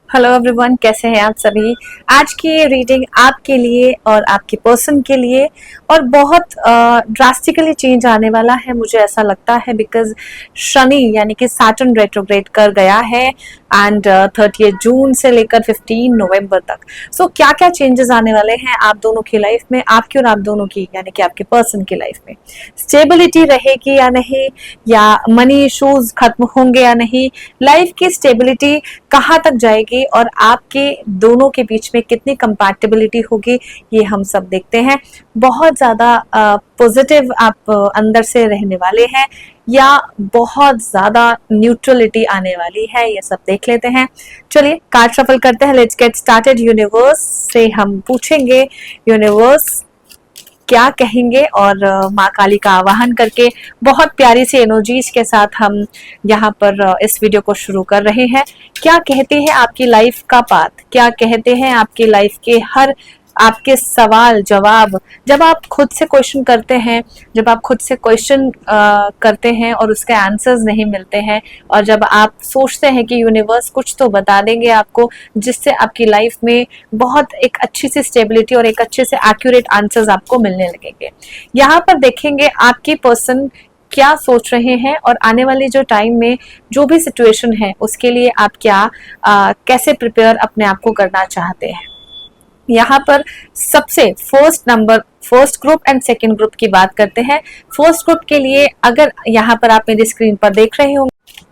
Hello everyone, कैसे हैं आप सभी। आज की ये रीडिंग आपके लिए और आपके पर्सन के लिए और बहुत ड्रास्टिकली चेंज आने वाला है, मुझे ऐसा लगता है, बिकॉज शनि यानी कि सैटर्न रेट्रोग्रेड कर गया है एंड 30 जून से लेकर 15 नवंबर तक। सो क्या क्या चेंजेस आने वाले हैं आप दोनों की लाइफ में, आपकी और आप दोनों की यानी कि आपके पर्सन की लाइफ में। स्टेबिलिटी रहेगी या नहीं, या मनी इश्यूज खत्म होंगे या नहीं, लाइफ की स्टेबिलिटी कहाँ तक जाएगी और आपके दोनों के बीच में कितनी कंपैटिबिलिटी होगी, ये हम सब देखते हैं। बहुत ज्यादा पॉजिटिव आप अंदर से रहने वाले हैं या बहुत ज्यादा न्यूट्रलिटी आने वाली है, ये सब देख लेते हैं। चलिए कार्ड शफल करते हैं। Let's get started. यूनिवर्स से हम पूछेंगे यूनिवर्स क्या कहेंगे, और माँ काली का आवाहन करके बहुत प्यारी सी एनर्जीज के साथ हम यहाँ पर इस वीडियो को शुरू कर रहे हैं। क्या कहते हैं आपकी लाइफ का पाथ, क्या कहते हैं आपकी लाइफ के हर आपके सवाल जवाब। जब आप खुद से क्वेश्चन करते हैं, जब आप खुद से क्वेश्चन करते हैं और उसके आंसर्स नहीं मिलते हैं, और जब आप सोचते हैं कि यूनिवर्स कुछ तो बता देंगे आपको जिससे आपकी लाइफ में बहुत एक अच्छी सी स्टेबिलिटी और एक अच्छे से एक्यूरेट आंसर्स आपको मिलने लगेंगे। यहाँ पर देखेंगे आपकी पर्सन क्या सोच रहे हैं और आने वाले जो टाइम में जो भी सिचुएशन है उसके लिए आप क्या कैसे प्रिपेयर अपने आप को करना चाहते हैं। यहाँ पर सबसे first group and second group की बात करते हैं। फर्स्ट ग्रुप के लिए अगर यहाँ पर आप मेरी स्क्रीन पर देख रहे होंगे,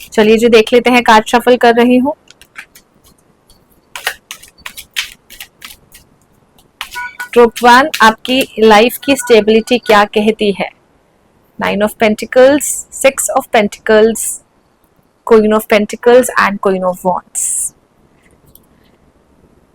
चलिए जी देख लेते हैं। कार्ड शफल कर रही हूँ। ग्रुप 1 आपकी लाइफ की स्टेबिलिटी क्या कहती है। 9 of pentacles, 6 of pentacles, queen of pentacles and queen of wands.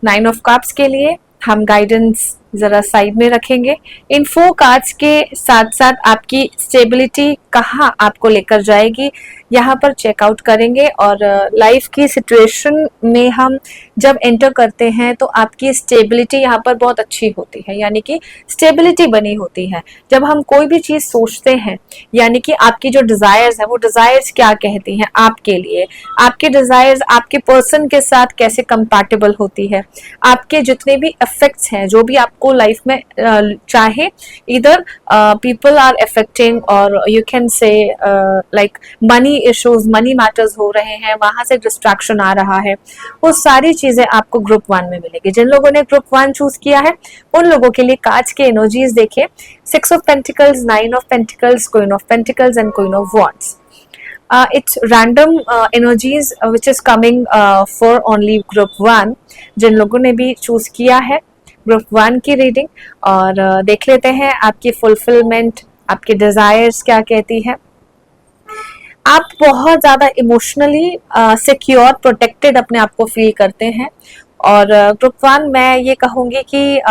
9 of cups के लिए हम गाइडेंस जरा साइड में रखेंगे। इन 4 कार्ड्स के साथ साथ आपकी स्टेबिलिटी कहाँ आपको लेकर जाएगी यहाँ पर चेकआउट करेंगे। और लाइफ की सिचुएशन में हम जब एंटर करते हैं तो आपकी स्टेबिलिटी यहाँ पर बहुत अच्छी होती है, यानी कि स्टेबिलिटी बनी होती है। जब हम कोई भी चीज सोचते हैं, यानी कि आपकी जो डिजायर्स है वो डिजायर्स क्या कहती हैं आपके लिए, आपके डिजायर्स आपके पर्सन के साथ कैसे कंपैटिबल होती है, आपके जितने भी इफेक्ट्स हैं जो भी आपको लाइफ में चाहे, इधर पीपल आर अफेक्टिंग और you can say like money issues, money matters हो रहे हैं, वहां से डिस्ट्रैक्शन आ रहा है, वो सारी चीजें आपको ग्रुप 1 में मिलेगी। जिन लोगों ने ग्रुप 1 चूज किया है उन लोगों के लिए कार्ड्स के एनर्जीज देखिए। 6 of pentacles, 9 of pentacles, queen of pentacles and queen of wands. It's random energies which is coming for only group 1। जिन लोगों ने भी चूज किया है ग्रुप 1 की रीडिंग, और देख लेते हैं आपकी फुलफिलमेंट, आपके डिजायर्स क्या कहती है। आप बहुत ज्यादा इमोशनली सिक्योर, प्रोटेक्टेड अपने आप को फील करते हैं। और ग्रुप 1 मैं ये कहूंगी कि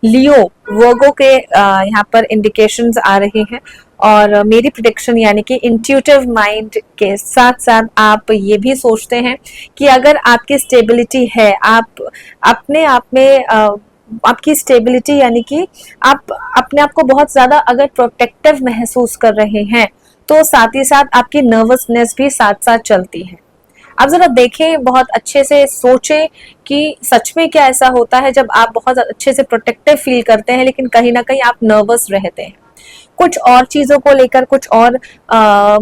लियो वर्गो के यहाँ पर इंडिकेशंस आ रही हैं, और मेरी प्रिडिक्शन यानी कि इंट्यूटिव माइंड के साथ साथ आप ये भी सोचते हैं कि अगर आपकी स्टेबिलिटी है, आप अपने आप में आपकी स्टेबिलिटी यानी कि आप अपने आप को बहुत ज्यादा अगर प्रोटेक्टिव महसूस कर रहे हैं तो साथ ही साथ आपकी नर्वसनेस भी साथ साथ चलती है। आप जरा देखें, बहुत अच्छे से सोचें कि सच में क्या ऐसा होता है जब आप बहुत अच्छे से प्रोटेक्टिव फील करते हैं लेकिन कहीं ना कहीं आप नर्वस रहते हैं, कुछ और चीजों को लेकर, कुछ और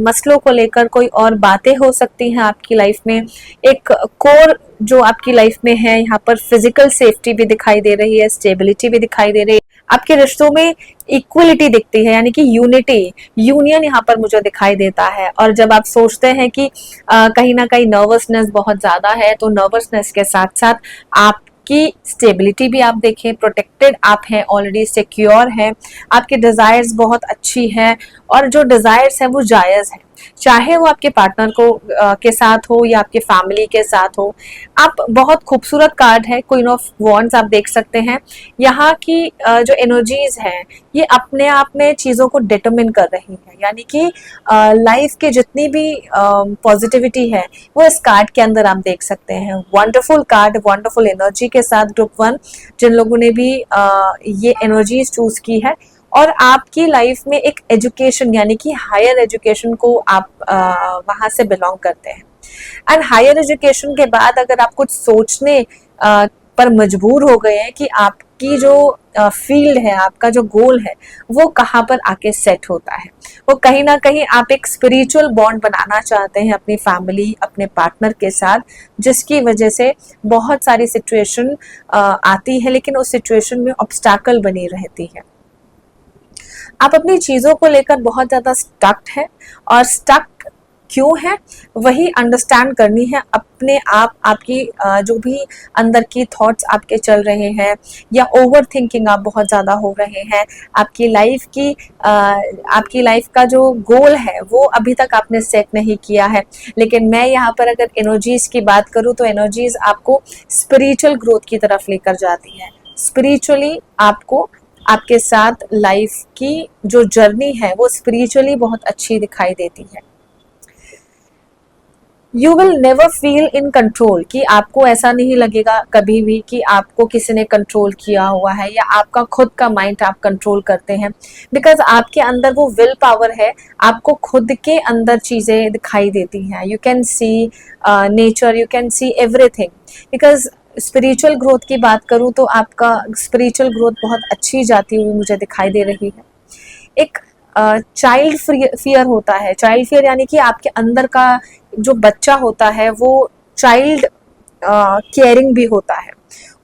मसलों को लेकर कोई और बातें हो सकती हैं आपकी लाइफ में। एक कोर जो आपकी लाइफ में है, यहाँ पर फिजिकल सेफ्टी भी दिखाई दे रही है, स्टेबिलिटी भी दिखाई दे रही है, आपके रिश्तों में इक्वलिटी दिखती है, यानी कि यूनिटी, यूनियन यहाँ पर मुझे दिखाई देता है। और जब आप सोचते हैं कि कहीं ना कहीं नर्वसनेस बहुत ज्यादा है, तो नर्वसनेस के साथ साथ आप की स्टेबिलिटी भी आप देखें, प्रोटेक्टेड आप हैं, ऑलरेडी सिक्योर हैं, आपके डिजायर्स बहुत अच्छी हैं, और जो डिजायर्स हैं वो जायज है, चाहे वो आपके पार्टनर को के साथ हो या आपके फैमिली के साथ हो। आप बहुत खूबसूरत कार्ड है क्वीन ऑफ वॉन्ड्स, आप देख सकते हैं यहाँ की जो एनर्जीज हैं ये अपने आप में चीजों को डिटरमिन कर रही है, यानी कि लाइफ के जितनी भी पॉजिटिविटी है वो इस कार्ड के अंदर आप देख सकते हैं। वंडरफुल कार्ड, वंडरफुल एनर्जी के साथ ग्रुप 1 जिन लोगों ने भी ये एनर्जीज चूज की है, और आपकी लाइफ में एक एजुकेशन यानी कि हायर एजुकेशन को आप वहां से बिलोंग करते हैं, एंड हायर एजुकेशन के बाद अगर आप कुछ सोचने पर मजबूर हो गए हैं कि आपकी जो फील्ड है, आपका जो गोल है, वो कहाँ पर आके सेट होता है, वो कहीं ना कहीं आप एक स्पिरिचुअल बॉन्ड बनाना चाहते हैं अपनी फैमिली, अपने पार्टनर के साथ, जिसकी वजह से बहुत सारी सिचुएशन आती है, लेकिन उस सिचुएशन में ऑब्स्टैकल बनी रहती है। आप अपनी चीज़ों को लेकर बहुत ज़्यादा स्टक है, और स्टक क्यों है वही अंडरस्टैंड करनी है अपने आप। आपकी जो भी अंदर की थॉट्स आपके चल रहे हैं, या ओवर थिंकिंग आप बहुत ज़्यादा हो रहे हैं, आपकी लाइफ का जो गोल है वो अभी तक आपने सेट नहीं किया है। लेकिन मैं यहाँ पर अगर एनर्जीज़ की बात करूँ तो एनर्जीज़ आपको स्पिरिचुअल ग्रोथ की तरफ लेकर जाती है। स्पिरिचुअली आपको, आपके साथ लाइफ की जो जर्नी है वो स्पिरिचुअली बहुत अच्छी दिखाई देती है। You will never feel in control, कि आपको ऐसा नहीं लगेगा कभी भी कि आपको किसी ने कंट्रोल किया हुआ है, या आपका खुद का माइंड आप कंट्रोल करते हैं, बिकॉज आपके अंदर वो विल पावर है। आपको खुद के अंदर चीज़ें दिखाई देती हैं। You can see nature, you can see everything. Because spiritual growth की बात करूँ तो आपका स्पिरिचुअल ग्रोथ बहुत अच्छी जाती हुई मुझे दिखाई दे रही है। एक चाइल्ड फियर होता है। चाइल्ड फियर यानी कि आपके अंदर का जो बच्चा होता है वो चाइल्ड केयरिंग भी होता है।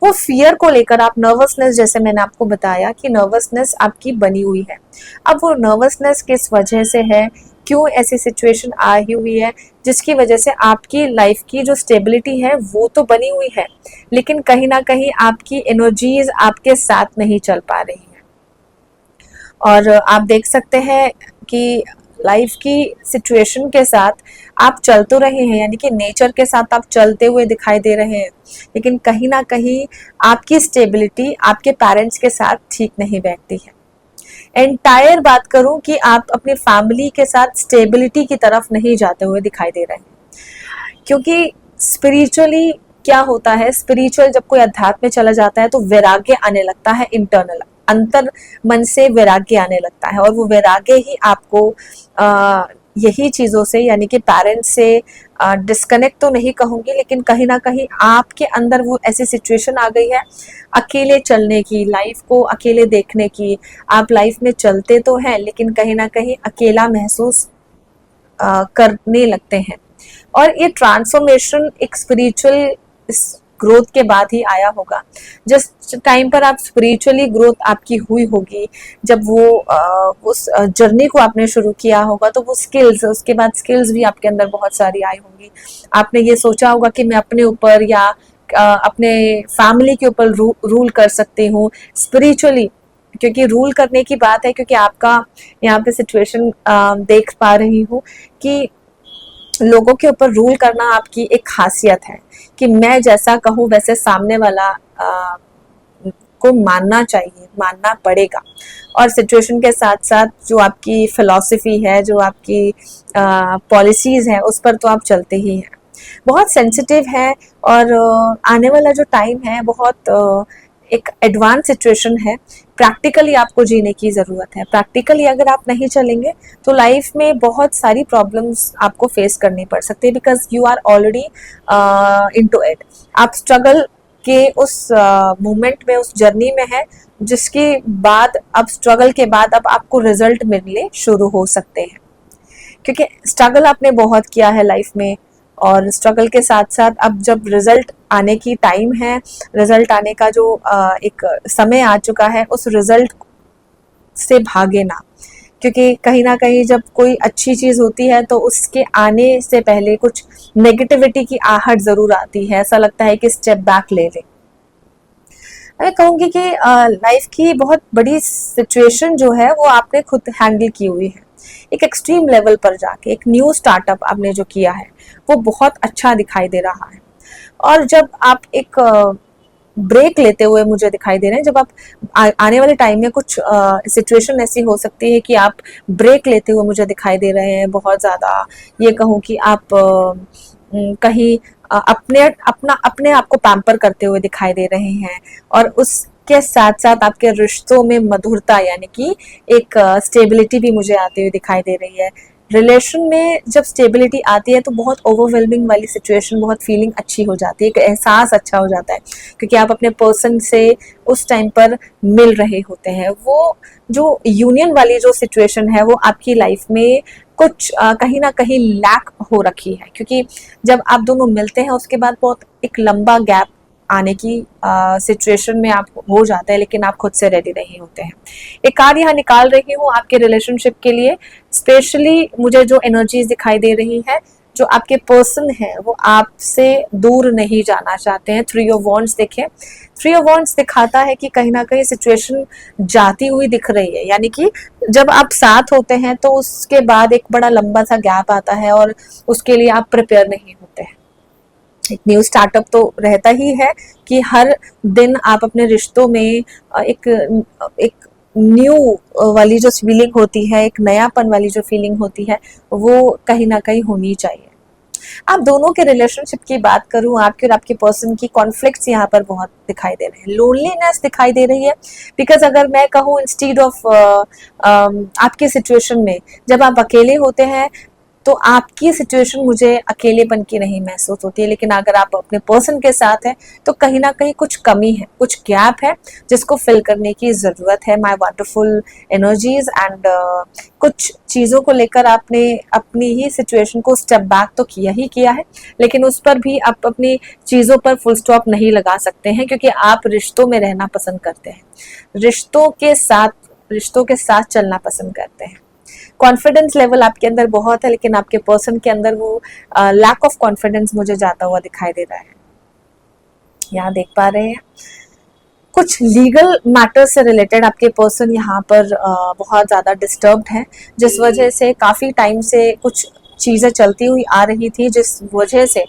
वो फियर को लेकर आप नर्वसनेस, जैसे मैंने आपको बताया कि नर्वसनेस आपकी बनी हुई है। अब वो नर्वसनेस किस वजह से है, क्यों ऐसी सिचुएशन आई हुई है, जिसकी वजह से आपकी लाइफ की जो स्टेबिलिटी है वो तो बनी हुई है, लेकिन कहीं ना कहीं आपकी एनर्जीज आपके साथ नहीं चल पा रही है। और आप देख सकते हैं कि लाइफ की सिचुएशन के साथ आप चल तो रहे हैं, यानी कि नेचर के साथ आप चलते हुए दिखाई दे रहे हैं, लेकिन कहीं ना कहीं आपकी स्टेबिलिटी आपके पेरेंट्स के साथ ठीक नहीं बैठती है। एंटायर बात करूं कि आप अपनी फैमिली के साथ स्टेबिलिटी की तरफ नहीं जाते हुए दिखाई दे रहे हैं, क्योंकि स्पिरिचुअली क्या होता है, स्पिरिचुअल जब कोई अध्यात्म में चला जाता है तो वैराग्य आने लगता है, इंटरनल अंतर मन से वैराग्य आने लगता है, और वो वैराग्य ही आपको यही चीज़ों से, यानी कि पेरेंट्स से डिस्कनेक्ट तो नहीं कहूँगी, लेकिन कहीं ना कहीं आपके अंदर वो ऐसी सिचुएशन आ गई है अकेले चलने की, लाइफ को अकेले देखने की। आप लाइफ में चलते तो हैं, लेकिन कहीं ना कहीं अकेला महसूस करने लगते हैं। और ये ट्रांसफॉर्मेशन एक स्पिरिचुअल ग्रोथ के बाद ही आया होगा। जिस टाइम पर आप स्पिरिचुअली ग्रोथ आपकी हुई होगी, जब वो उस जर्नी को आपने शुरू किया होगा, तो वो स्किल्स, उसके बाद स्किल्स भी आपके अंदर बहुत सारी आई होंगी। आपने ये सोचा होगा कि मैं अपने ऊपर या अपने फैमिली के ऊपर रूल कर सकती हूँ स्पिरिचुअली, क्योंकि रूल करने की बात है, क्योंकि आपका यहाँ पे सिचुएशन देख पा रही हूँ कि लोगों के ऊपर रूल करना आपकी एक खासियत है, कि मैं जैसा कहूँ वैसे सामने वाला को मानना चाहिए, मानना पड़ेगा। और सिचुएशन के साथ साथ जो आपकी फिलॉसफी है, जो आपकी पॉलिसीज है, उस पर तो आप चलते ही हैं। बहुत सेंसिटिव है, और आने वाला जो टाइम है बहुत एक एडवांस सिचुएशन है। प्रैक्टिकली आपको जीने की ज़रूरत है। प्रैक्टिकली अगर आप नहीं चलेंगे तो लाइफ में बहुत सारी प्रॉब्लम्स आपको फेस करनी पड़ सकती है, because you are already into it. आप स्ट्रगल के उस मोमेंट में, उस जर्नी में है, जिसके बाद अब स्ट्रगल के बाद अब आपको रिजल्ट मिलने शुरू हो सकते हैं, क्योंकि स्ट्रगल आपने बहुत किया है लाइफ में, और स्ट्रगल के साथ साथ अब जब रिजल्ट आने की टाइम है, रिजल्ट आने का जो एक समय आ चुका है, उस रिजल्ट से भागे ना, क्योंकि कहीं ना कहीं जब कोई अच्छी चीज़ होती है तो उसके आने से पहले कुछ नेगेटिविटी की आहट ज़रूर आती है। ऐसा लगता है कि स्टेप बैक ले लें। मैं कहूँगी कि लाइफ की बहुत बड़ी सिचुएशन जो है वो आपने खुद हैंडल की हुई है। एक एक्सट्रीम लेवल पर जाके एक न्यू स्टार्टअप आपने जो किया है वो बहुत अच्छा दिखाई दे रहा है। और जब आप एक ब्रेक लेते हुए मुझे दिखाई दे रहे हैं, जब आप आने वाले टाइम में कुछ सिचुएशन ऐसी हो सकती है कि आप ब्रेक लेते हुए मुझे दिखाई दे रहे हैं बहुत ज़्यादा। ये कहूँ कि आप कहीं अपने आप को पैम्पर करते हुए दिखाई दे रहे हैं, और उसके साथ साथ आपके रिश्तों में मधुरता, यानी कि एक स्टेबिलिटी भी मुझे आती हुई दिखाई दे रही है। रिलेशन में जब स्टेबिलिटी आती है तो बहुत ओवरवेलमिंग वाली सिचुएशन, बहुत फीलिंग अच्छी हो जाती है, एक एहसास अच्छा हो जाता है, क्योंकि आप अपने पर्सन से उस टाइम पर मिल रहे होते हैं। वो जो यूनियन वाली जो सिचुएशन है वो आपकी लाइफ में कुछ कहीं ना कहीं लैक हो रखी है, क्योंकि जब आप दोनों मिलते हैं उसके बाद बहुत एक लंबा गैप आने की सिचुएशन में आप हो जाते हैं, लेकिन आप खुद से रेडी नहीं होते हैं। एक कार्ड यहाँ निकाल रही हूँ आपके रिलेशनशिप के लिए। स्पेशली मुझे जो एनर्जीज दिखाई दे रही है, जो आपके पर्सन है वो आपसे दूर नहीं जाना चाहते हैं। 3 ऑफ वॉन्ड्स देखें, 3 ऑफ वॉन्ड्स दिखाता है कि कहीं ना कहीं सिचुएशन जाती हुई दिख रही है, यानी कि जब आप साथ होते हैं तो उसके बाद एक बड़ा लंबा सा गैप आता है और उसके लिए आप प्रिपेयर नहीं होते हैं। एक न्यू स्टार्टअप तो रहता ही है कि हर दिन आप अपने रिश्तों में एक न्यू वाली जो फीलिंग होती है, एक नयापन वाली जो फीलिंग होती है, वो कहीं ना कहीं होनी चाहिए। आप दोनों के रिलेशनशिप की बात करूं, आपके और आपके पर्सन की कॉन्फ्लिक्ट्स यहाँ पर बहुत दिखाई दे रहे हैं, लोनलीनेस दिखाई दे रही है। बिकॉज अगर मैं कहूँ इंस्टीड ऑफ आपकी सिचुएशन में जब आप अकेले होते हैं तो आपकी सिचुएशन मुझे अकेलेपन की नहीं महसूस होती है, लेकिन अगर आप अपने पर्सन के साथ हैं तो कहीं ना कहीं कुछ कमी है, कुछ गैप है जिसको फिल करने की ज़रूरत है। माय वंडरफुल एनर्जीज एंड कुछ चीज़ों को लेकर आपने अपनी ही सिचुएशन को स्टेप बैक तो किया ही किया है, लेकिन उस पर भी आप अपनी चीज़ों पर फुल स्टॉप नहीं लगा सकते हैं, क्योंकि आप रिश्तों में रहना पसंद करते हैं, रिश्तों के साथ चलना पसंद करते हैं। कॉन्फिडेंस लेवल आपके अंदर बहुत है, लेकिन आपके पर्सन के अंदर वो लैक ऑफ कॉन्फिडेंस मुझे जाता हुआ दिखाई दे रहा है। यहाँ देख पा रहे हैं कुछ लीगल मैटर से रिलेटेड आपके पर्सन यहाँ पर बहुत ज़्यादा डिस्टर्ब्ड हैं, जिस वजह से काफ़ी टाइम से कुछ चीज़ें चलती हुई आ रही थी, जिस वजह से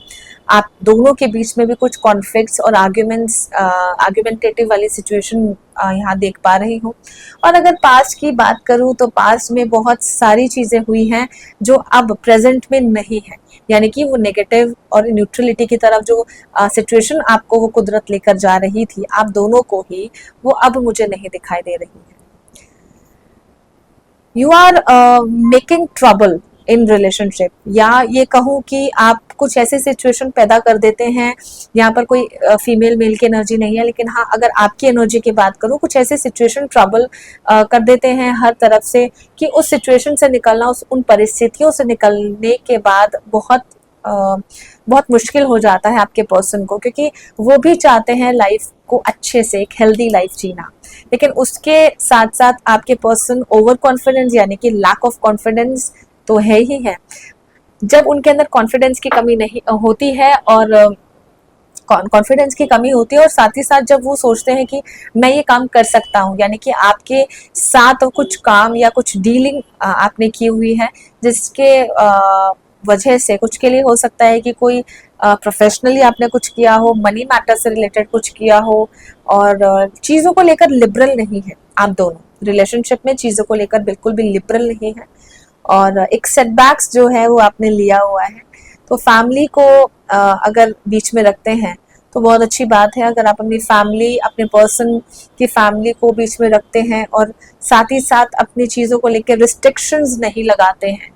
आप दोनों के बीच में भी कुछ कॉन्फ्लिक्ट्स और आर्ग्यूमेंटेटिव वाली सिचुएशन यहाँ देख पा रही हूँ। और अगर पास्ट की बात करूँ तो पास्ट में बहुत सारी चीज़ें हुई हैं जो अब प्रेजेंट में नहीं है, यानी कि वो नेगेटिव और न्यूट्रलिटी की तरफ जो सिचुएशन आपको वो कुदरत लेकर जा रही थी आप दोनों को ही, वो अब मुझे नहीं दिखाई दे रही है। You are making trouble in relationship, या ये कहूँ कि आप कुछ ऐसी सिचुएशन पैदा कर देते हैं, यहाँ पर कोई फीमेल मेल की एनर्जी नहीं है, लेकिन हाँ अगर आपकी एनर्जी की बात करूँ, कुछ ऐसी सिचुएशन ट्रबल कर देते हैं हर तरफ से कि उस सिचुएशन से निकलना, उन परिस्थितियों से निकलने के बाद बहुत मुश्किल हो जाता है आपके पर्सन को, क्योंकि वो भी चाहते हैं लाइफ को अच्छे से एक हेल्दी लाइफ जीना, लेकिन उसके साथ साथ आपके पर्सन ओवर कॉन्फिडेंस यानी कि लैक ऑफ कॉन्फिडेंस तो है ही है। जब उनके अंदर कॉन्फिडेंस की कमी नहीं होती है और कॉन्फिडेंस की कमी होती है, और साथ ही साथ जब वो सोचते हैं कि मैं ये काम कर सकता हूँ, यानी कि आपके साथ कुछ काम या कुछ डीलिंग आपने की हुई है जिसके वजह से, कुछ के लिए हो सकता है कि कोई प्रोफेशनली आपने कुछ किया हो, मनी मैटर से रिलेटेड कुछ किया हो, और चीज़ों को लेकर लिबरल नहीं है आप दोनों, रिलेशनशिप में चीज़ों को लेकर बिल्कुल भी लिबरल नहीं है, और एक सेटबैक्स जो है वो आपने लिया हुआ है। तो फैमिली को अगर बीच में रखते हैं तो बहुत अच्छी बात है। अगर आप अपनी फैमिली, अपने पर्सन की फैमिली को बीच में रखते हैं और साथ ही साथ अपनी चीज़ों को लेकर रिस्ट्रिक्शंस नहीं लगाते हैं,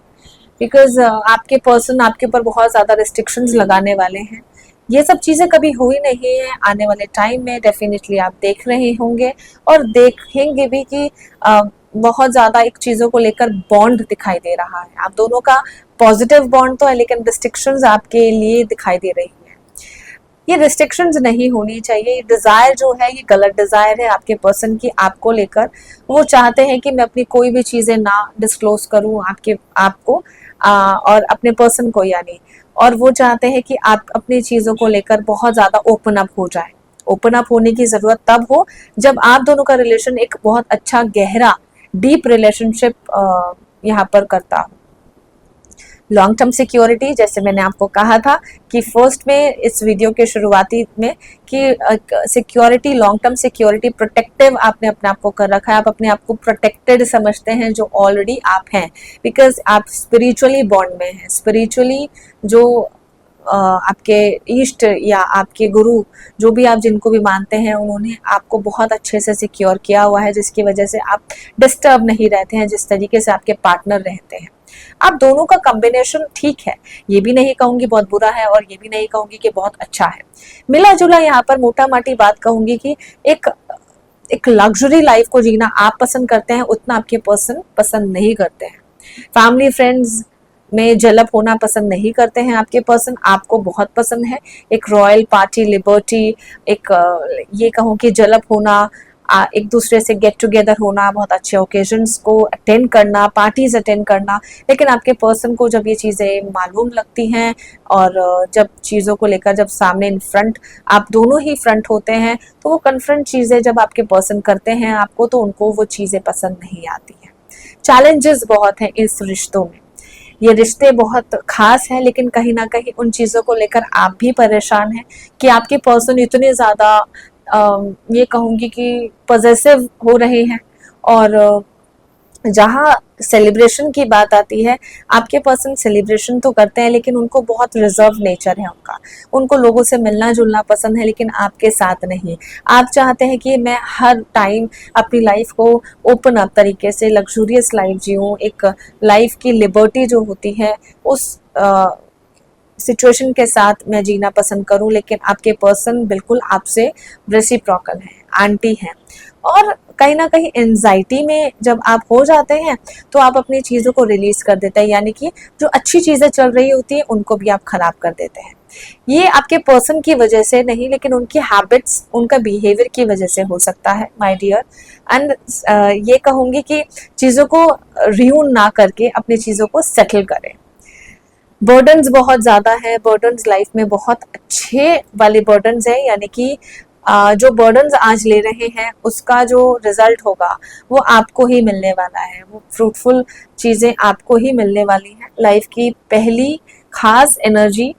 बिकॉज आपके पर्सन आपके ऊपर बहुत ज़्यादा रिस्ट्रिक्शंस लगाने वाले हैं। ये सब चीज़ें कभी हुई नहीं है, आने वाले टाइम में डेफिनेटली आप देख रहे होंगे और देखेंगे भी कि बहुत ज़्यादा एक चीज़ों को लेकर बॉन्ड दिखाई दे रहा है। आप दोनों का पॉजिटिव बॉन्ड तो है, लेकिन रिस्ट्रिक्शंस आपके लिए दिखाई दे रही है। ये रिस्ट्रिक्शंस नहीं होनी चाहिए। ये डिज़ायर जो है ये गलत डिज़ायर है आपके पर्सन की आपको लेकर। वो चाहते हैं कि मैं अपनी कोई भी चीज़ें ना डिस्क्लोज करूँ आपको और अपने पर्सन को, यानी, और वो चाहते हैं कि आप अपनी चीज़ों को लेकर बहुत ज़्यादा ओपन अप हो जाए। ओपन अप होने की ज़रूरत तब हो जब आप दोनों का रिलेशन एक बहुत अच्छा गहरा डीप रिलेशनशिप यहाँ पर करता हो। लॉन्ग टर्म सिक्योरिटी, जैसे मैंने आपको कहा था कि फर्स्ट में इस वीडियो के शुरुआती में कि security, long term security, protective आपने अपने आप को कर रखा है। आप अपने आप को प्रोटेक्टेड समझते हैं जो ऑलरेडी आप हैं, बिकॉज आप स्पिरिचुअली बॉन्ड में हैं। स्पिरिचुअली जो आपके ईष्ट या आपके गुरु, जो भी आप जिनको भी मानते हैं, उन्होंने आपको बहुत अच्छे से सिक्योर किया हुआ है, जिसकी वजह से आप डिस्टर्ब नहीं रहते हैं जिस तरीके से आपके पार्टनर रहते हैं। आप दोनों का कॉम्बिनेशन ठीक है, ये भी नहीं कहूंगी बहुत बुरा है और ये भी नहीं कहूंगी कि बहुत अच्छा है, मिला जुला। यहाँ पर मोटा माटी बात कहूंगी कि एक एक लग्जरी लाइफ को जीना आप पसंद करते हैं, उतना आपके पर्सन पसंद नहीं करते हैं। फैमिली फ्रेंड्स में जलब होना पसंद नहीं करते हैं आपके पर्सन, आपको बहुत पसंद है एक रॉयल पार्टी लिबर्टी, एक ये कहूँ कि जलब होना, एक दूसरे से गेट टुगेदर होना, बहुत अच्छे ओकेजन्स को अटेंड करना, पार्टीज अटेंड करना। लेकिन आपके पर्सन को जब ये चीज़ें मालूम लगती हैं और जब चीज़ों को लेकर जब सामने इन फ्रंट आप दोनों ही फ्रंट होते हैं, तो वो कन्फ्रंट चीज़ें जब आपके पर्सन करते हैं आपको, तो उनको वो चीज़ें पसंद नहीं आती हैं। चैलेंजेस बहुत हैं इस रिश्तों में, ये रिश्ते बहुत खास हैं, लेकिन कहीं ना कहीं उन चीज़ों को लेकर आप भी परेशान हैं कि आपके पर्सन इतने ज़्यादा ये कहूँगी कि पॉजेसिव हो रहे हैं। और जहाँ सेलिब्रेशन की बात आती है, आपके पर्सन सेलिब्रेशन तो करते हैं लेकिन उनको बहुत रिजर्व नेचर है उनको लोगों से मिलना जुलना पसंद है, लेकिन आपके साथ नहीं। आप चाहते हैं कि मैं हर टाइम अपनी लाइफ को ओपन अप तरीके से लग्जूरियस लाइफ जीऊँ, एक लाइफ की लिबर्टी जो होती है उस सिचुएशन के साथ मैं जीना पसंद करूं, लेकिन आपके पर्सन बिल्कुल आपसे रेसिप्रोकल है, एंटी है। और कहीं ना कहीं एंजाइटी में जब आप हो जाते हैं तो आप अपनी चीज़ों को रिलीज कर देते हैं, यानी कि जो अच्छी चीज़ें चल रही होती हैं उनको भी आप खराब कर देते हैं। ये आपके पर्सन की वजह से नहीं, लेकिन उनकी हैबिट्स, उनका बिहेवियर की वजह से हो सकता है माय डियर। एंड ये कहूँगी कि चीज़ों को रियून ना करके अपनी चीज़ों को सेटल करें। बर्डन्स बहुत ज़्यादा है, बर्डन्स लाइफ में बहुत अच्छे वाले बर्डन्स है, यानी कि जो बर्डन्स आज ले रहे हैं उसका जो रिजल्ट होगा वो आपको ही मिलने वाला है, वो फ्रूटफुल चीज़ें आपको ही मिलने वाली हैं। लाइफ की पहली खास एनर्जी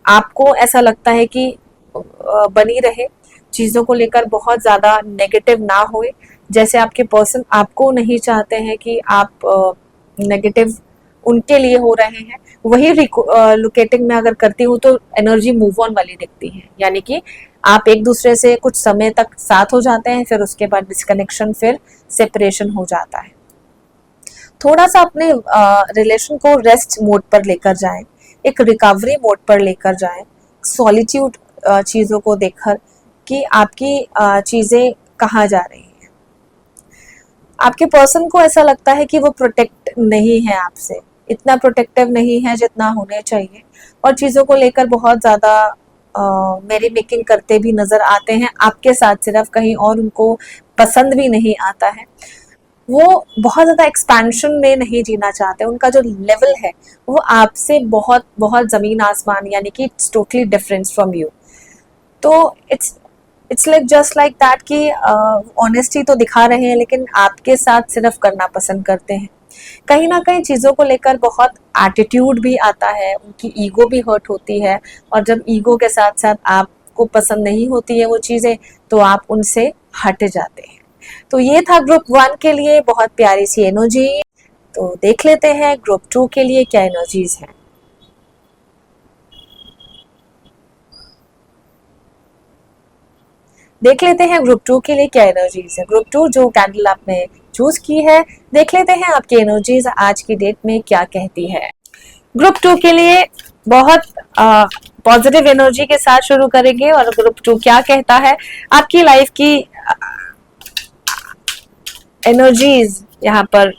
आपको ऐसा लगता है कि बनी रहे, चीज़ों को लेकर बहुत ज़्यादा नेगेटिव ना होए। जैसे आपके पर्सन आपको नहीं चाहते हैं कि आप नेगेटिव उनके लिए हो रहे हैं, वही लोकेटिंग में अगर करती हूँ तो एनर्जी मूव ऑन वाली दिखती है, यानी कि आप एक दूसरे से कुछ समय तक साथ हो जाते हैं, फिर उसके बाद डिस्कनेक्शन, फिर सेपरेशन हो जाता है। थोड़ा सा अपने रिलेशन को रेस्ट मोड पर लेकर जाएं, एक रिकवरी मोड पर लेकर जाएं, सॉलिट्यूड चीज़ों को देखकर कि आपकी चीज़ें कहाँ जा रही हैं। आपके पर्सन को ऐसा लगता है कि वो प्रोटेक्ट नहीं है आपसे, इतना प्रोटेक्टिव नहीं है जितना होने चाहिए, और चीज़ों को लेकर बहुत ज़्यादा मेरी मेकिंग करते भी नज़र आते हैं आपके साथ, सिर्फ कहीं और उनको पसंद भी नहीं आता है। वो बहुत ज़्यादा एक्सपेंशन में नहीं जीना चाहते, उनका जो लेवल है वो आपसे बहुत बहुत ज़मीन आसमान, यानी कि it's totally difference from you. तो it's like just like that कि ऑनेस्टी तो दिखा रहे हैं लेकिन आपके साथ सिर्फ करना पसंद करते हैं। कहीं ना कहीं चीज़ों को लेकर बहुत एटीट्यूड भी आता है, उनकी ईगो भी हर्ट होती है, और जब ईगो के साथ साथ आपको पसंद नहीं होती है वो चीज़ें, तो आप उनसे हट जाते हैं। तो ये था ग्रुप 1 के लिए बहुत प्यारी सी एनर्जी। तो देख लेते हैं ग्रुप 2 के लिए क्या एनर्जीज हैं। देख लेते हैं ग्रुप 2 के लिए क्या एनर्जीज है। ग्रुप 2 जो कैंडल आपने चूज की है, देख लेते हैं आपकी एनर्जीज आज की डेट में क्या कहती है। ग्रुप 2 के लिए बहुत पॉजिटिव एनर्जी के साथ शुरू करेंगे, और ग्रुप 2 क्या कहता है आपकी लाइफ की एनर्जीज यहाँ पर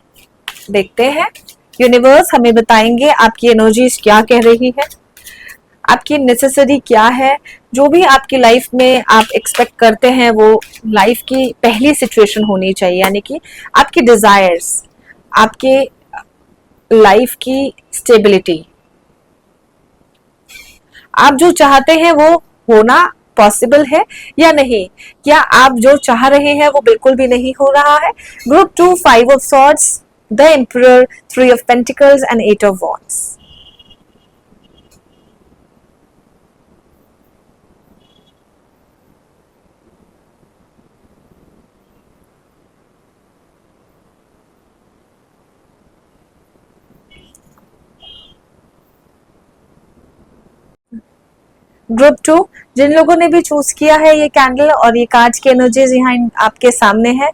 देखते हैं। यूनिवर्स हमें बताएंगे आपकी एनर्जीज क्या कह रही है, आपकी नेसेसरी क्या है, जो भी आपकी लाइफ में आप एक्सपेक्ट करते हैं वो लाइफ की पहली सिचुएशन होनी चाहिए, यानी कि आपकी डिजायर्स, आपके लाइफ की स्टेबिलिटी, आप जो चाहते हैं वो होना पॉसिबल है या नहीं, या आप जो चाह रहे हैं वो बिल्कुल भी नहीं हो रहा है। Group 2 5 of swords, the emperor, 3 of pentacles and 8 of wands. Group 2 जिन लोगों ने भी चूज किया है ये कैंडल और ये कार्ड्स की एनर्जीज यहाँ आपके सामने है।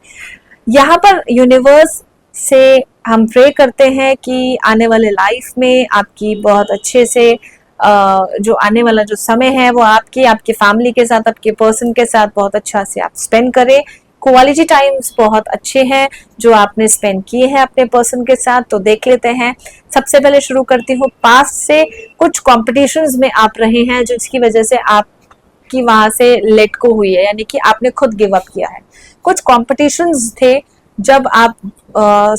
यहाँ पर यूनिवर्स से हम प्रे करते हैं कि आने वाले लाइफ में आपकी बहुत अच्छे से जो आने वाला जो समय है वो आपके फैमिली के साथ, आपके पर्सन के साथ बहुत अच्छा से आप स्पेंड करें। क्वालिटी टाइम्स बहुत अच्छे हैं जो आपने स्पेंड किए हैं अपने पर्सन के साथ। तो देख लेते हैं, सबसे पहले शुरू करती हूँ, पास्ट से कुछ कॉम्पिटिशन्स में आप रहे हैं जिसकी वजह से आपकी वहां से लेट को हुई है, यानी कि आपने खुद गिव अप किया है। कुछ कॉम्पिटिशन्स थे जब आप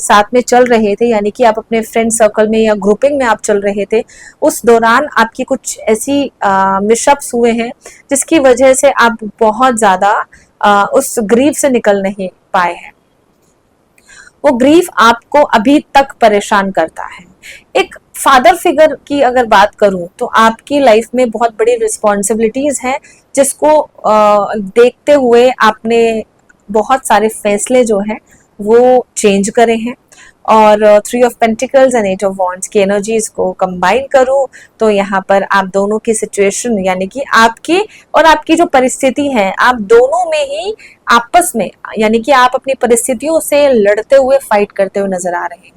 साथ में चल रहे थे, यानी कि आप अपने फ्रेंड सर्कल में या ग्रुपिंग में आप चल रहे थे, उस दौरान आपकी कुछ ऐसी मिसअप्स हुए हैं जिसकी वजह से आप बहुत ज्यादा उस ग्रीफ से निकल नहीं पाए हैं। वो ग्रीफ आपको अभी तक परेशान करता है। एक फादर फिगर की अगर बात करूं तो आपकी लाइफ में बहुत बड़ी रिस्पॉन्सिबिलिटीज हैं जिसको देखते हुए आपने बहुत सारे फैसले जो हैं वो चेंज करे हैं। और 3 of pentacles and 8 of wands की एनर्जीज को कंबाइन करूं तो यहाँ पर आप दोनों की सिचुएशन, यानी कि आपकी और आपकी जो परिस्थिति है, आप दोनों में ही आपस में, यानी कि आप अपनी परिस्थितियों से लड़ते हुए, फाइट करते हुए नजर आ रहे हैं।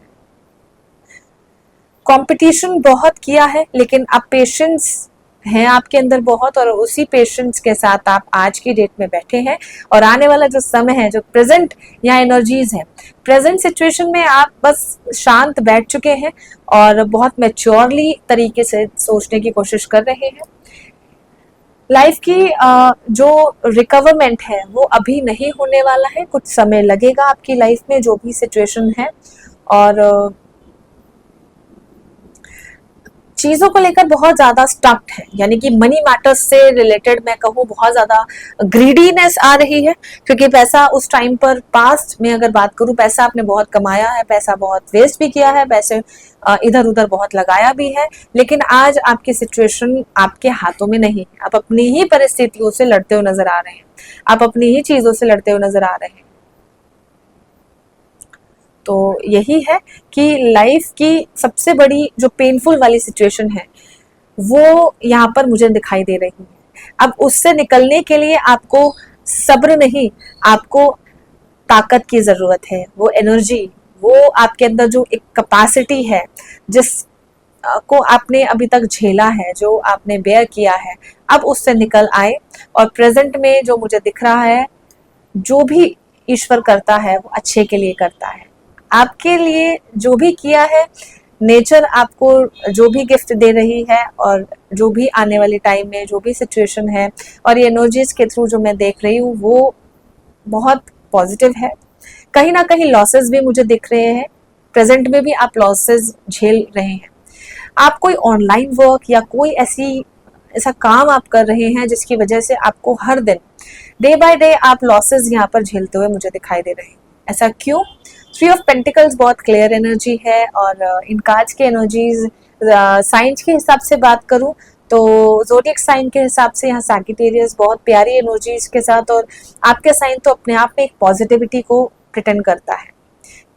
कंपटीशन बहुत किया है लेकिन आप पेशेंस हैं आपके अंदर बहुत, और उसी पेशेंस के साथ आप आज की डेट में बैठे हैं। और आने वाला जो समय है, जो प्रेजेंट यहाँ एनर्जीज है, प्रेजेंट सिचुएशन में आप बस शांत बैठ चुके हैं और बहुत मैच्योरली तरीके से सोचने की कोशिश कर रहे हैं। लाइफ की जो रिकवरमेंट है वो अभी नहीं होने वाला है, कुछ समय लगेगा आपकी लाइफ में जो भी सिचुएशन है। और चीजों को लेकर बहुत ज्यादा स्टक्ड है, यानी कि मनी मैटर्स से रिलेटेड मैं कहूँ बहुत ज्यादा ग्रीडीनेस आ रही है, क्योंकि पैसा उस टाइम पर, पास्ट में अगर बात करूँ, पैसा आपने बहुत कमाया है, पैसा बहुत वेस्ट भी किया है, पैसे इधर उधर बहुत लगाया भी है, लेकिन आज आपकी सिचुएशन आपके हाथों में नहीं है। आप अपनी ही परिस्थितियों से लड़ते हुए नजर आ रहे हैं, आप अपनी ही चीजों से लड़ते हुए नजर आ रहे हैं। तो यही है कि लाइफ की सबसे बड़ी जो पेनफुल वाली सिचुएशन है वो यहाँ पर मुझे दिखाई दे रही है। अब उससे निकलने के लिए आपको सब्र नहीं, आपको ताकत की जरूरत है। वो एनर्जी, वो आपके अंदर जो एक कैपेसिटी है जिस को आपने अभी तक झेला है, जो आपने बेयर किया है, अब उससे निकल आए। और प्रेजेंट में जो मुझे दिख रहा है, जो भी ईश्वर करता है वो अच्छे के लिए करता है। आपके लिए जो भी किया है, नेचर आपको जो भी गिफ्ट दे रही है, और जो भी आने वाले टाइम में जो भी सिचुएशन है, और ये एनर्जीज के थ्रू जो मैं देख रही हूँ वो बहुत पॉजिटिव है। कहीं ना कहीं लॉसेस भी मुझे दिख रहे हैं, प्रेजेंट में भी आप लॉसेस झेल रहे हैं। आप कोई ऑनलाइन वर्क या कोई ऐसा काम आप कर रहे हैं जिसकी वजह से आपको हर दिन, डे बाय डे, आप लॉसेस यहाँ पर झेलते हुए मुझे दिखाई दे रहे हैं। ऐसा क्यों? 3 ऑफ पेंटिकल्स बहुत क्लियर एनर्जी है, और इन कार्ड्स की एनर्जीज साइंस के हिसाब से बात करूं तो ज़ोडिएक साइन के हिसाब से यहाँ सैजिटेरियस बहुत प्यारी एनर्जीज के साथ, और आपके साइन तो अपने आप में एक पॉजिटिविटी को प्रिटेंड करता है।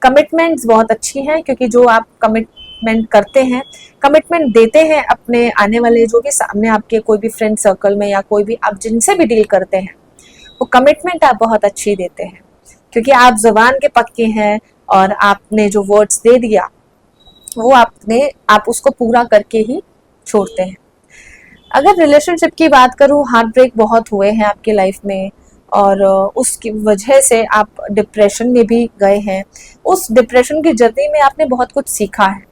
कमिटमेंट्स बहुत अच्छी हैं, क्योंकि जो आप कमिटमेंट करते हैं, कमिटमेंट देते हैं अपने आने वाले जो भी सामने आपके कोई भी फ्रेंड सर्कल में या कोई भी आप जिनसे भी डील करते हैं, वो कमिटमेंट आप बहुत अच्छी देते हैं, क्योंकि आप जबान के पक्के हैं और आपने जो वर्ड्स दे दिया वो आप उसको पूरा करके ही छोड़ते हैं। अगर रिलेशनशिप की बात करूँ, हार्ट ब्रेक बहुत हुए हैं आपकी लाइफ में, और उसकी वजह से आप डिप्रेशन में भी गए हैं। उस डिप्रेशन की जर्नी में आपने बहुत कुछ सीखा है।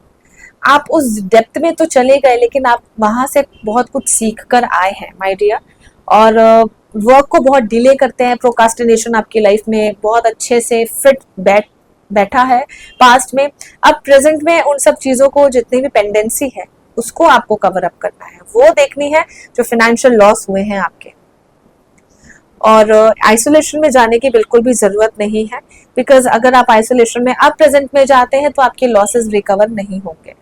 आप उस डेप्थ में तो चले गए, लेकिन आप वहां से बहुत कुछ सीख कर आए हैं माय डियर। और वर्क को बहुत डिले करते हैं, प्रोकास्टिनेशन आपकी लाइफ में बहुत अच्छे से फिट बैठा है पास्ट में। अब प्रेजेंट में उन सब चीजों को, जितनी भी पेंडेंसी है उसको आपको कवर अप करना है, वो देखनी है जो फाइनेंशियल लॉस हुए हैं आपके। और आइसोलेशन में जाने की बिल्कुल भी जरूरत नहीं है, बिकॉज अगर आप आइसोलेशन में अब प्रेजेंट में जाते हैं तो आपके लॉसेस रिकवर नहीं होंगे।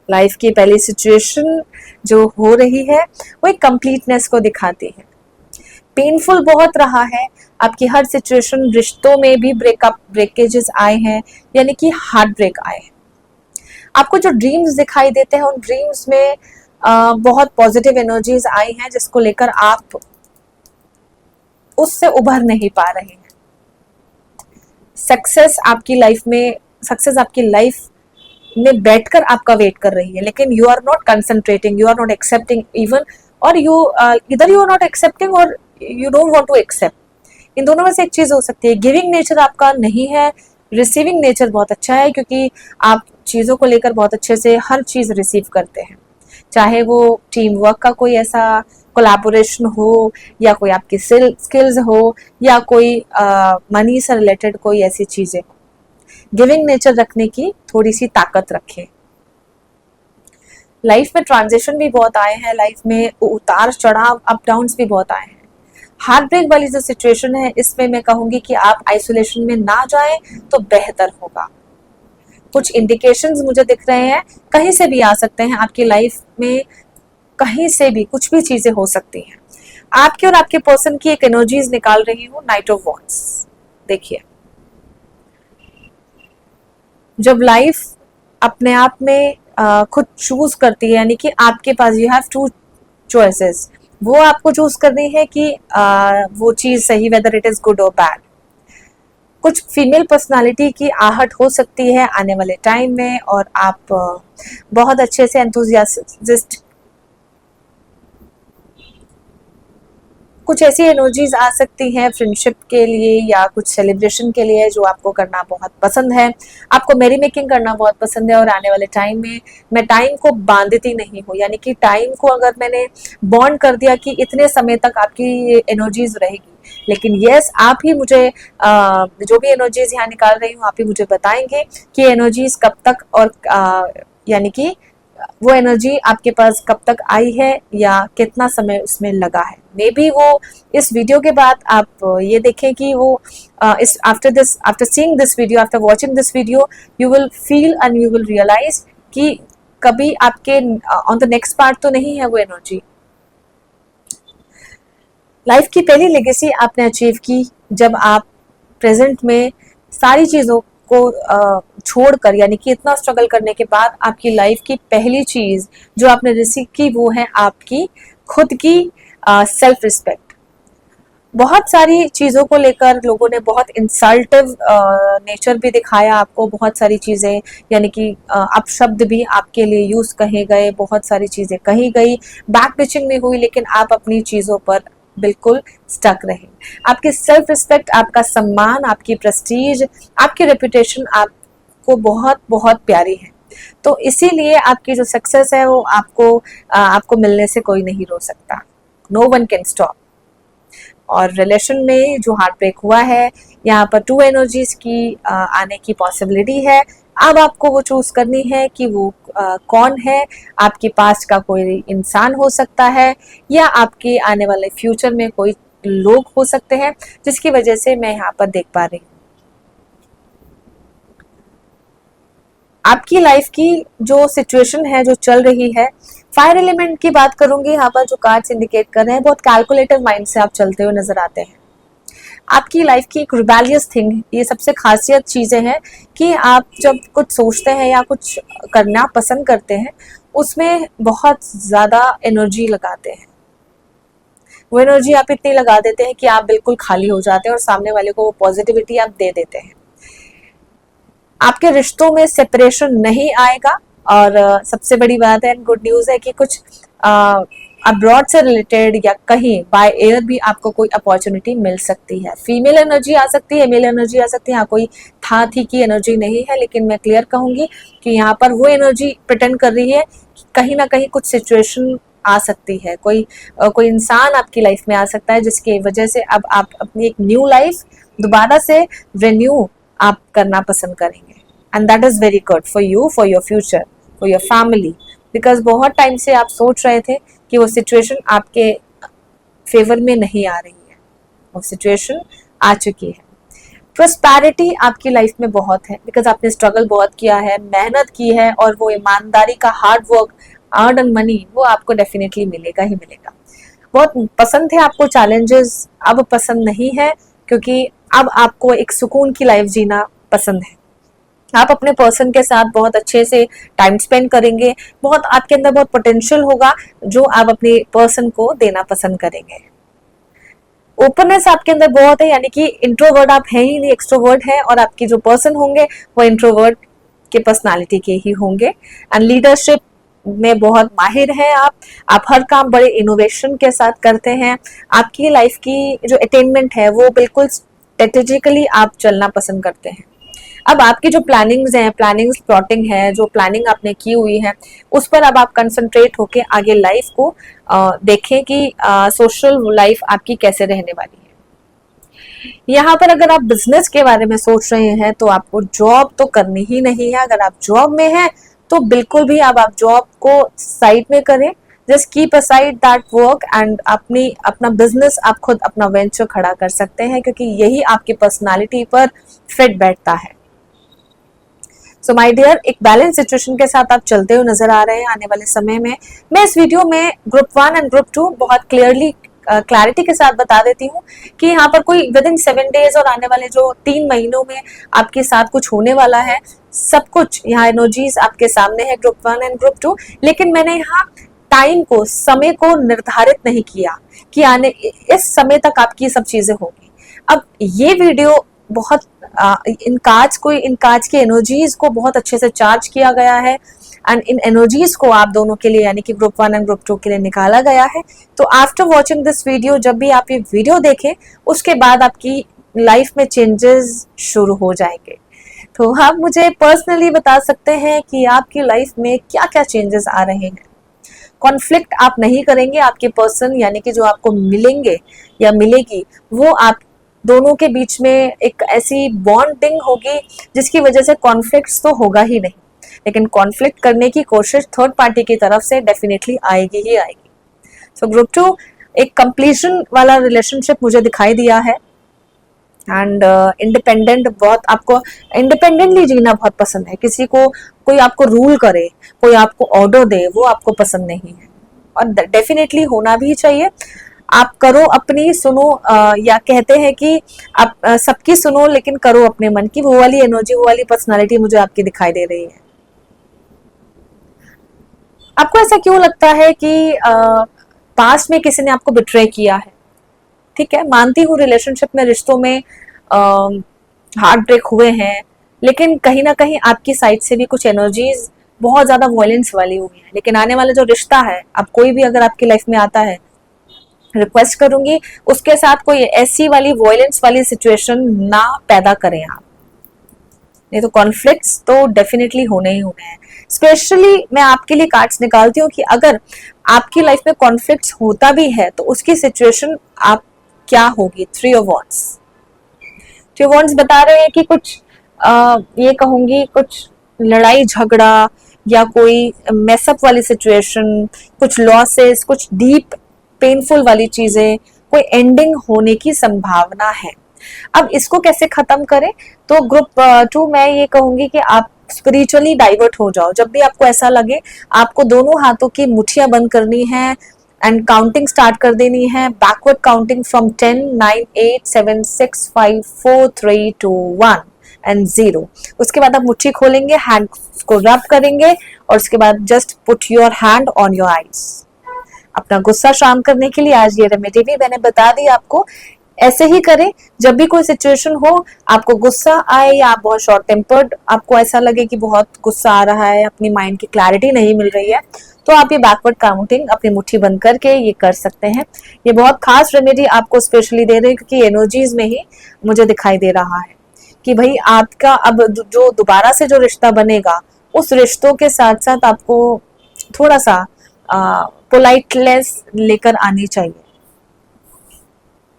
लाइफ की पहली सिचुएशन जो हो रही है वो एक कंप्लीटनेस को दिखाती है। पेनफुल बहुत रहा है आपकी हर सिचुएशन, रिश्तों में भी ब्रेकेजेस आए हैं, यानी कि हार्ट ब्रेक आए हैं। आपको जो ड्रीम्स दिखाई देते हैं, उन ड्रीम्स में बहुत पॉजिटिव एनर्जीज आई हैं जिसको लेकर आप उससे उभर नहीं पा रहे हैं। सक्सेस आपकी लाइफ में बैठकर आपका वेट कर रही है, लेकिन you are not concentrating, you are not accepting even, और इधर यू आर नॉट एक्सेप्टिंग और you don't want to accept. इन दोनों में से एक चीज हो सकती है। गिविंग नेचर आपका नहीं है, रिसीविंग नेचर बहुत अच्छा है, क्योंकि आप चीजों को लेकर बहुत अच्छे से हर चीज रिसीव करते हैं, चाहे वो टीम वर्क का कोई ऐसा कोलैबोरेशन हो, या कोई आपकी स्किल्स हो, या कोई मनी से रिलेटेड कोई ऐसी चीजें हो। गिविंग नेचर रखने की थोड़ी सी ताकत रखें। लाइफ में ट्रांजिशन भी बहुत आए हैं, लाइफ में उतार चढ़ाव, अप डाउन्स भी बहुत आए हैं। हार्ट ब्रेक वाली जो सिचुएशन है, इसमें मैं कहूंगी कि आप आइसोलेशन में ना जाएं तो बेहतर होगा। कुछ इंडिकेशंस मुझे दिख रहे हैं, कहीं से भी आ सकते हैं आपकी लाइफ में, कहीं से भी कुछ भी चीजें हो सकती हैं। आपके और आपके पर्सन की एक एनर्जीज निकाल रही हूँ, नाइट ऑफ वॉन्ड्स। देखिए, जब लाइफ अपने आप में खुद चूज करती है, यानी कि आपके पास यू हैव टू चॉइसेस, वो आपको चूज करनी है कि वो चीज सही, वेदर इट इज गुड और बैड। कुछ फीमेल पर्सनालिटी की आहट हो सकती है आने वाले टाइम में, और आप बहुत अच्छे से एंथुजियास्टिक, कुछ ऐसी एनर्जीज आ सकती हैं फ्रेंडशिप के लिए या कुछ सेलिब्रेशन के लिए जो आपको करना बहुत पसंद है। आपको मैरी मेकिंग करना बहुत पसंद है, और आने वाले टाइम में मैं टाइम को बांधती नहीं हूँ, यानी कि टाइम को अगर मैंने बॉन्ड कर दिया कि इतने समय तक आपकी ये एनर्जीज रहेगी, लेकिन यस, आप ही मुझे जो भी एनर्जीज यहाँ निकाल रही हूँ, आप ही मुझे बताएंगे कि एनर्जीज कब तक, और यानी कि वो एनर्जी आपके पास कब तक आई है या कितना समय उसमें लगा है। मे बी वो इस वीडियो के बाद आप ये देखें कि वो after seeing this video, after watching this video, you will feel and you will realise कि कभी आपके ऑन द नेक्स्ट पार्ट तो नहीं है वो एनर्जी। लाइफ की पहली लेगेसी आपने अचीव की जब आप प्रेजेंट में सारी चीजों को छोड़कर, यानी कि इतना स्ट्रगल करने के बाद आपकी लाइफ की पहली चीज जो आपने रिसीव की वो है आपकी खुद की सेल्फ रिस्पेक्ट। बहुत सारी चीजों को लेकर लोगों ने बहुत इंसल्टिव नेचर भी दिखाया आपको, बहुत सारी चीजें, यानी कि अपशब्द भी आपके लिए यूज कहे गए, बहुत सारी चीजें कही गई, बैक पिचिंग में हुई, लेकिन आप अपनी चीजों पर बिल्कुल स्टक रहे। आपकी सेल्फ रिस्पेक्ट, आपका सम्मान, आपकी प्रेस्टीज, आपकी रेपुटेशन आपको बहुत बहुत प्यारी है। तो इसीलिए आपकी जो सक्सेस है वो आपको मिलने से कोई नहीं रोक सकता। No one can stop. और रिलेशन में जो हार्ट ब्रेक हुआ है, यहाँ पर टू एनर्जीज की आने की पॉसिबिलिटी है। अब आपको वो चूज करनी है कि वो कौन है। आपके पास का कोई इंसान हो सकता है, या आपके आने वाले फ्यूचर में कोई लोग हो सकते हैं, जिसकी वजह से मैं यहाँ पर देख पा रही हूँ। आपकी लाइफ की जो सिचुएशन है, जो चल रही है, फायर एलिमेंट की बात करूंगी, यहाँ पर जो कार्ड्स इंडिकेट कर रहे हैं, बहुत कैलकुलेटिव माइंड से आप चलते हुए नजर आते हैं। आपकी लाइफ की एक रिबेलियस थिंग, ये सबसे खासियत चीजें हैं कि आप जब कुछ सोचते हैं या कुछ करना पसंद करते हैं, उसमें बहुत ज्यादा एनर्जी लगाते हैं। वो एनर्जी आप इतनी लगा देते हैं कि आप बिल्कुल खाली हो जाते हैं और सामने वाले को वो पॉजिटिविटी आप दे देते हैं। आपके रिश्तों में सेपरेशन नहीं आएगा, और सबसे बड़ी बात है, गुड न्यूज है कि कुछ अब्रॉड से रिलेटेड या कहीं बाय एयर भी आपको कोई अपॉर्चुनिटी मिल सकती है। फीमेल एनर्जी आ सकती है, मेल एनर्जी आ सकती है, यहाँ कोई था थी की एनर्जी नहीं है, लेकिन मैं क्लियर कहूंगी कि यहाँ पर वो एनर्जी प्रिटेंड कर रही है कि कहीं ना कहीं कुछ सिचुएशन आ सकती है, कोई इंसान आपकी लाइफ में आ सकता है, जिसकी वजह से अब आप अपनी एक न्यू लाइफ दोबारा से रिन्यू आप करना पसंद करेंगे। And that is very good for you, for your future, for your family, because बहुत टाइम से आप सोच रहे थे कि वो सिचुएशन आपके फेवर में नहीं आ रही है, वो सिचुएशन आ चुकी है। प्रोस्पैरिटी आपकी लाइफ में बहुत है, बिकॉज आपने स्ट्रगल बहुत किया है, मेहनत की है, और वो ईमानदारी का hard work, earn and money, वो आपको डेफिनेटली मिलेगा ही मिलेगा। बहुत पसंद थे आपको चैलेंजेस, अब पसंद नहीं है, क्योंकि अब आपको एक सुकून की लाइफ जीना पसंद है। आप अपने पर्सन के साथ बहुत अच्छे से टाइम स्पेंड करेंगे, बहुत आपके अंदर बहुत पोटेंशियल होगा जो आप अपने पर्सन को देना पसंद करेंगे। ओपननेस आपके अंदर बहुत है, यानी कि इंट्रोवर्ट आप है ही नहीं, एक्सट्रोवर्ट है, और आपकी जो पर्सन होंगे वो इंट्रोवर्ट के पर्सनालिटी के ही होंगे। एंड लीडरशिप में बहुत माहिर है आप हर काम बड़े इनोवेशन के साथ करते हैं। आपकी लाइफ की जो अटेनमेंट है वो बिल्कुल स्ट्रेटेजिकली आप चलना पसंद करते हैं। अब आपकी जो प्लानिंग्स हैं, प्लानिंग्स प्लॉटिंग है, जो प्लानिंग आपने की हुई है उस पर अब आप कंसंट्रेट होके आगे लाइफ को देखें कि सोशल लाइफ आपकी कैसे रहने वाली है। यहाँ पर अगर आप बिजनेस के बारे में सोच रहे हैं तो आपको जॉब तो करनी ही नहीं है। अगर आप जॉब में हैं तो बिल्कुल भी अब आप जॉब को साइड में करें, just keep aside that work and अपना बिजनेस आप खुद अपना वेंचर खड़ा कर सकते हैं, क्योंकि यही आपकी पर्सनालिटी पर फिट बैठता है। सो माय डियर, एक बैलेंस सिचुएशन के साथ आप चलते हुए नजर आ रहे हैं आने वाले समय में। मैं इस वीडियो में ग्रुप 1 एंड ग्रुप 2 बहुत क्लैरिटी के साथ बता देती हूँ कि यहाँ पर कोई विद इन 7 डेज और आने वाले जो 3 महीनों में आपके साथ कुछ होने वाला है, सब कुछ यहाँ एनर्जीज आपके सामने है ग्रुप 1 एंड ग्रुप 2। लेकिन मैंने यहाँ टाइम को, समय को निर्धारित नहीं किया कि आने इस समय तक आपकी सब चीजें होगी। अब ये वीडियो बहुत इन काज की एनर्जीज को बहुत अच्छे से चार्ज किया गया है एंड इन एनर्जीज को आप दोनों के लिए यानी कि ग्रुप 1 एंड ग्रुप 2 के लिए निकाला गया है। तो आफ्टर वॉचिंग दिस वीडियो, जब भी आप ये वीडियो देखें उसके बाद आपकी लाइफ में चेंजेस शुरू हो जाएंगे। तो आप मुझे पर्सनली बता सकते हैं कि आपकी लाइफ में क्या क्या चेंजेस आ रहे हैं। कॉन्फ्लिक्ट आप नहीं करेंगे, आपके पर्सन यानी कि जो आपको मिलेंगे या मिलेगी वो आप दोनों के बीच में एक ऐसी बॉन्डिंग होगी जिसकी वजह से कॉन्फ्लिक्ट्स तो होगा ही नहीं, लेकिन कॉन्फ्लिक्ट करने की कोशिश थर्ड पार्टी की तरफ से डेफिनेटली आएगी ही आएगी। सो ग्रुप 2 एक कंप्लीशन वाला रिलेशनशिप मुझे दिखाई दिया है एंड इंडिपेंडेंट, बहुत आपको इंडिपेंडेंटली जीना बहुत पसंद है। किसी को कोई आपको रूल करे, कोई आपको ऑर्डर दे, वो आपको पसंद नहीं है और डेफिनेटली होना भी चाहिए। आप करो अपनी, सुनो, या कहते हैं कि आप सबकी सुनो लेकिन करो अपने मन की, वो वाली एनर्जी, वो वाली पर्सनालिटी मुझे आपकी दिखाई दे रही है। आपको ऐसा क्यों लगता है कि पास्ट में किसी ने आपको बिट्रे किया है? ठीक है, मानती हूँ रिलेशनशिप में, रिश्तों में हार्ट ब्रेक हुए हैं, लेकिन कहीं ना कहीं आपकी साइड से भी कुछ एनर्जीज बहुत ज्यादा वायलेंस वाली हुई है। लेकिन आने वाला जो रिश्ता है, अब कोई भी अगर आपकी लाइफ में आता है, रिक्वेस्ट करूंगी उसके साथ कोई ऐसी वाली वायलेंस वाली सिचुएशन ना पैदा करें आप, नहीं तो कॉन्फ्लिक्ट्स तो डेफिनेटली होने ही होने हैं। स्पेशली मैं आपके लिए कार्ड्स निकालती हूँ कि अगर आपकी लाइफ में कॉन्फ्लिक्ट्स होता भी है तो उसकी सिचुएशन आप क्या होगी। 3 ऑफ वांड्स बता रहे हैं कि कुछ ये कहूंगी कुछ लड़ाई झगड़ा या कोई मेसअप वाली सिचुएशन, कुछ लॉसेस, कुछ डीप पेनफुल वाली चीजें, कोई एंडिंग होने की संभावना है। अब इसको कैसे खत्म करें? तो ग्रुप 2 मैं ये कहूंगी कि आप स्पिरिचुअली डाइवर्ट हो जाओ। जब भी आपको ऐसा लगे आपको दोनों हाथों की मुट्ठियां बंद करनी है एंड काउंटिंग स्टार्ट कर देनी है, बैकवर्ड काउंटिंग फ्रॉम 10, 9, 8, 7, 6, 5, 4, 3, 2, 1 एंड 0। उसके बाद आप मुट्ठी खोलेंगे, हैंड को रब करेंगे और उसके बाद just put your hand on your eyes. अपना गुस्सा शांत करने के लिए आज ये रेमेडी भी मैंने बता दी आपको। ऐसे ही करें, जब भी कोई सिचुएशन हो, आपको गुस्सा आए या आप बहुत शॉर्ट टेम्पर्ड, आपको ऐसा लगे कि बहुत गुस्सा आ रहा है, अपनी माइंड की क्लैरिटी नहीं मिल रही है, तो आप ये बैकवर्ड काउंटिंग अपनी मुट्ठी बंद करके ये कर सकते हैं। ये बहुत खास रेमेडी आपको स्पेशली दे रही है क्योंकि एनर्जीज में ही मुझे दिखाई दे रहा है कि भाई आपका अब जो दोबारा से जो रिश्ता बनेगा उस रिश्तों के साथ साथ आपको थोड़ा सा पोलाइटनेस लेकर आनी चाहिए।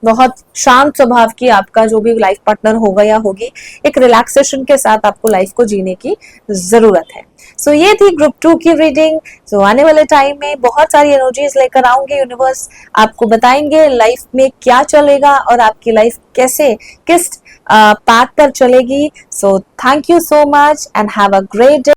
बहुत शांत स्वभाव की आपका जो भी लाइफ पार्टनर होगा या होगी, एक रिलैक्सेशन के साथ आपको लाइफ को जीने की जरूरत है। सो ये थी ग्रुप 2 की रीडिंग। सो आने वाले टाइम में बहुत सारी एनर्जीज लेकर आऊंगे यूनिवर्स, आपको बताएंगे लाइफ में क्या चलेगा और आपकी लाइफ कैसे किस पाथ पर चलेगी। So thank you so much and have a great day.